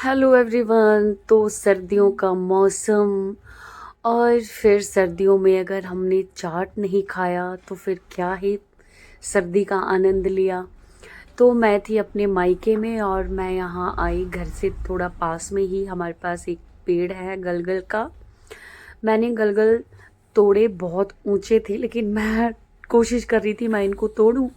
Hello everyone. तो सर्दियों का मौसम और फिर सर्दियों में अगर हमने चाट नहीं खाया तो फिर क्या ही सर्दी का आनंद लिया। तो मैं थी अपने मायके में और मैं यहाँ आई घर से थोड़ा पास में ही हमारे पास एक पेड़ है गलगल का। मैंने गलगल तोड़े, बहुत ऊंचे थे लेकिन मैं कोशिश कर रही थी मैं इनको तोड़ूं,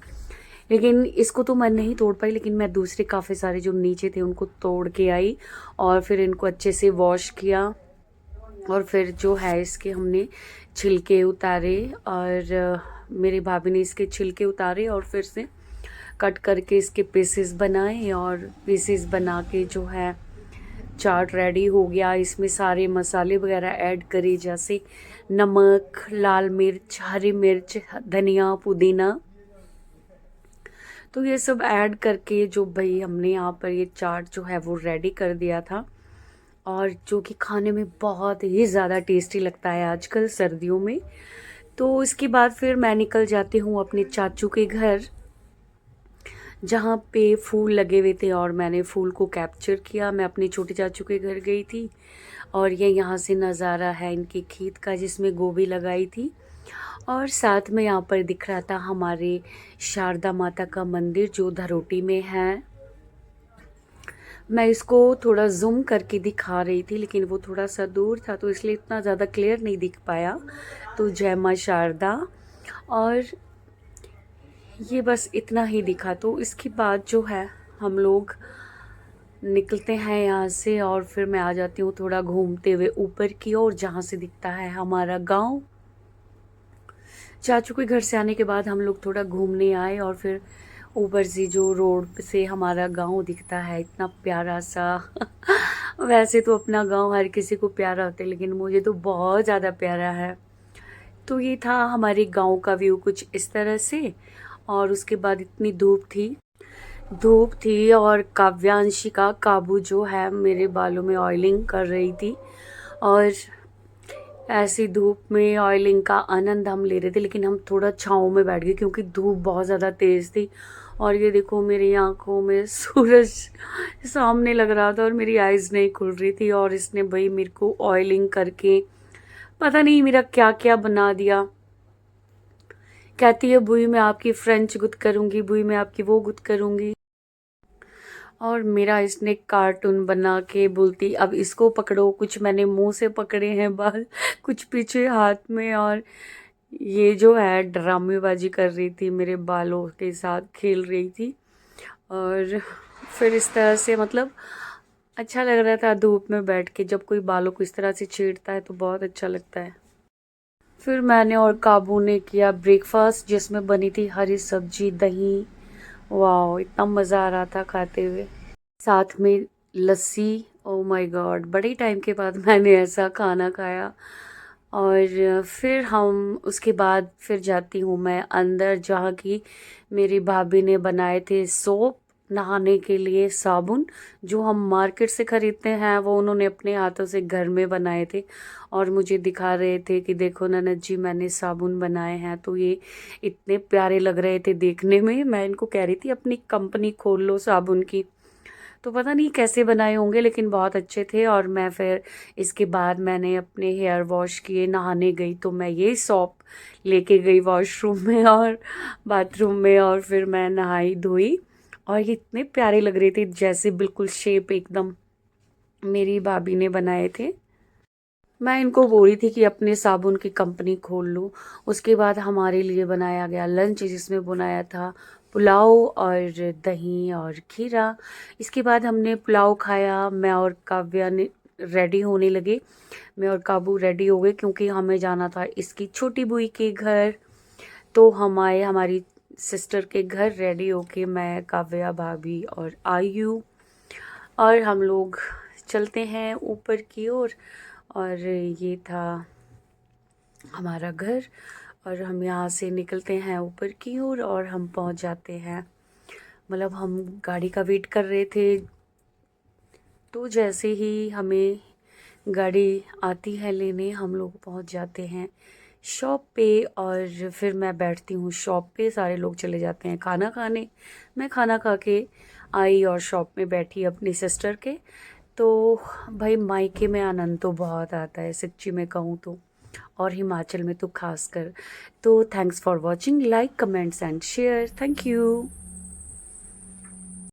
लेकिन इसको तो मैं नहीं तोड़ पाई। लेकिन मैं दूसरे काफ़ी सारे जो नीचे थे उनको तोड़ के आई और फिर इनको अच्छे से वॉश किया और फिर जो है इसके हमने छिलके उतारे और मेरी भाभी ने इसके छिलके उतारे और फिर से कट करके इसके पीसेस बनाए और पीसेस बना के जो है चाट रेडी हो गया। इसमें सारे मसाले वगैरह ऐड करे जैसे नमक, लाल मिर्च, हरी मिर्च, धनिया, पुदीना। तो ये सब ऐड करके जो भाई हमने यहाँ पर ये चाट जो है वो रेडी कर दिया था और जो कि खाने में बहुत ही ज़्यादा टेस्टी लगता है आजकल सर्दियों में। तो इसके बाद फिर मैं निकल जाती हूँ अपने चाचू के घर जहाँ पे फूल लगे हुए थे और मैंने फूल को कैप्चर किया। मैं अपने छोटे चाचू के घर गई थी और ये यहाँ से नज़ारा है इनके खेत का जिसमें गोभी लगाई थी और साथ में यहाँ पर दिख रहा था हमारे शारदा माता का मंदिर जो धरोटी में है। मैं इसको थोड़ा जूम करके दिखा रही थी लेकिन वो थोड़ा सा दूर था तो इसलिए इतना ज़्यादा क्लियर नहीं दिख पाया। तो जय माँ शारदा। और ये बस इतना ही दिखा। तो इसके बाद जो है हम लोग निकलते हैं यहाँ से और फिर मैं आ जाती हूँ थोड़ा घूमते हुए ऊपर की ओर जहाँ से दिखता है हमारा गांव। चाचू के घर से आने के बाद हम लोग थोड़ा घूमने आए और फिर ऊपर से जो रोड से हमारा गांव दिखता है इतना प्यारा सा वैसे तो अपना गांव हर किसी को प्यारा होता है लेकिन मुझे तो बहुत ज़्यादा प्यारा है। तो ये था हमारे गांव का व्यू कुछ इस तरह से। और उसके बाद इतनी धूप थी और काव्यांशिका काबू जो है मेरे बालों में ऑयलिंग कर रही थी और ऐसी धूप में ऑयलिंग का आनंद हम ले रहे थे लेकिन हम थोड़ा छाँव में बैठ गए क्योंकि धूप बहुत ज़्यादा तेज़ थी। और ये देखो मेरी आंखों में सूरज सामने लग रहा था और मेरी आइज़ नहीं खुल रही थी और इसने भाई मेरे को ऑयलिंग करके पता नहीं मेरा क्या क्या बना दिया। कहती है बुई मैं आपकी फ्रेंच गुद करूँगी, बुई मैं आपकी वो गुद करूँगी। और मेरा इसने कार्टून बना के बोलती अब इसको पकड़ो। कुछ मैंने मुंह से पकड़े हैं बाल, कुछ पीछे हाथ में। और ये जो है ड्रामेबाजी कर रही थी, मेरे बालों के साथ खेल रही थी। और फिर इस तरह से मतलब अच्छा लग रहा था धूप में बैठ के। जब कोई बालों को इस तरह से छेड़ता है तो बहुत अच्छा लगता है। फिर मैंने और काबू ने किया ब्रेकफास्ट जिसमें बनी थी हरी सब्जी, दही। वाह इतना मज़ा आ रहा था खाते हुए, साथ में लस्सी। ओ माय गॉड, बड़े टाइम के बाद मैंने ऐसा खाना खाया। और फिर हम उसके बाद फिर जाती हूँ मैं अंदर जहाँ की मेरी भाभी ने बनाए थे सोप, नहाने के लिए साबुन जो हम मार्केट से ख़रीदते हैं वो उन्होंने अपने हाथों से घर में बनाए थे और मुझे दिखा रहे थे कि देखो ननद जी मैंने साबुन बनाए हैं। तो ये इतने प्यारे लग रहे थे देखने में। मैं इनको कह रही थी अपनी कंपनी खोल लो साबुन की। तो पता नहीं कैसे बनाए होंगे लेकिन बहुत अच्छे थे। और मैं फिर इसके बाद मैंने अपने हेयर वॉश किए, नहाने गई तो मैं ये सॉप लेके गई वॉशरूम में और बाथरूम में और फिर मैं नहाई धोई। और ये इतने प्यारे लग रहे थे जैसे बिल्कुल शेप एकदम मेरी भाभी ने बनाए थे। मैं इनको बोली थी कि अपने साबुन की कंपनी खोल लूँ। उसके बाद हमारे लिए बनाया गया लंच जिसमें बनाया था पुलाव और दही और खीरा। इसके बाद हमने पुलाव खाया। मैं और काव्या ने रेडी होने लगे, मैं और काबू रेडी हो गए क्योंकि हमें जाना था इसकी छोटी बुई के घर। तो हम आए हमारी सिस्टर के घर रेडी होके, मैं, काव्या, भाभी और आयु। और हम लोग चलते हैं ऊपर की ओर। और ये था हमारा घर और हम यहाँ से निकलते हैं ऊपर की ओर और हम पहुँच जाते हैं, मतलब हम गाड़ी का वेट कर रहे थे। तो जैसे ही हमें गाड़ी आती है लेने हम लोग पहुँच जाते हैं शॉप पे। और फिर मैं बैठती हूँ शॉप पे, सारे लोग चले जाते हैं खाना खाने। मैं खाना खा के आई और शॉप में बैठी अपनी सिस्टर के। तो भाई मायके में आनंद तो बहुत आता है सच्ची में कहूँ तो, और हिमाचल में तो खासकर। तो thanks for watching, like comments and share, thank you.